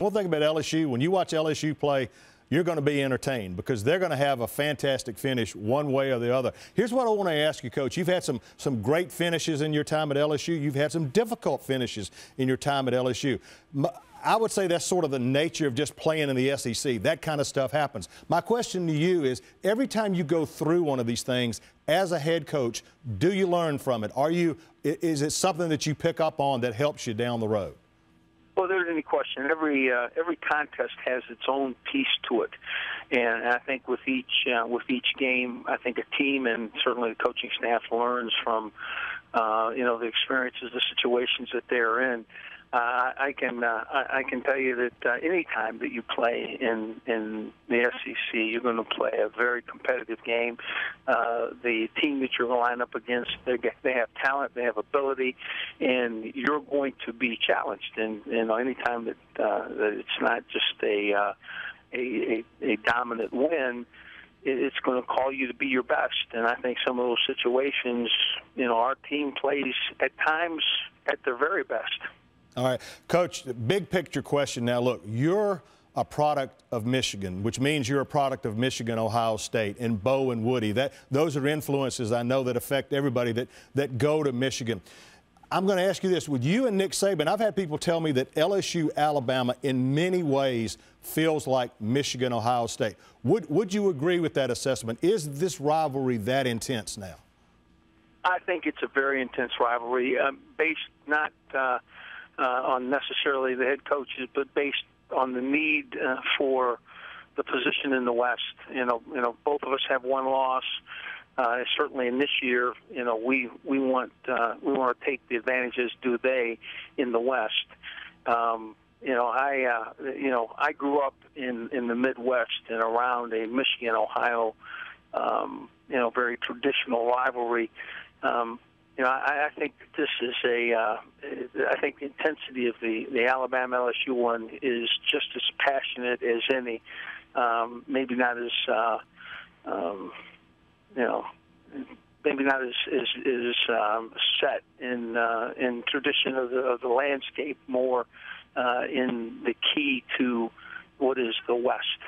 One thing about LSU, when you watch LSU play, you're going to be entertained because they're going to have a fantastic finish one way or the other. Here's what I want to ask you, Coach. You've had some great finishes in your time at LSU. You've had some difficult finishes in your time at LSU. I would say that's sort of the nature of just playing in the SEC. That kind of stuff happens. My question to you is, every time you go through one of these things as a head coach, do you learn from it? Is it something that you pick up on that helps you down the road? Well, there's any question. Every contest has its own piece to it, and I think with each game, I think a team and certainly the coaching staff learns from the experiences, the situations that they're in. I can tell you that any time that you play in the SEC, you're going to play a very competitive game. The team that you're going to line up against, they have talent, they have ability, and you're going to be challenged. And any time that it's not just a dominant win, it's going to call you to be your best. And I think some of those situations, our team plays at times at their very best. All right, Coach, big picture question now. Look, you're a product of Michigan, which means you're a product of Michigan, Ohio State, and Bo and Woody. Those are influences I know that affect everybody that go to Michigan. I'm going to ask you this. With you and Nick Saban, I've had people tell me that LSU, Alabama, in many ways feels like Michigan, Ohio State. Would you agree with that assessment? Is this rivalry that intense now? I think it's a very intense rivalry, based not on necessarily the head coaches, but based on the need for the position in the West. Both of us have one loss. Certainly in this year, we want to take the advantages due they in the West. I grew up in the Midwest and around a Michigan, Ohio, very traditional rivalry. I think this is I think the intensity of the Alabama LSU one is just as passionate as any. Maybe not as maybe not as set in tradition of the landscape, more in the key to what is the West.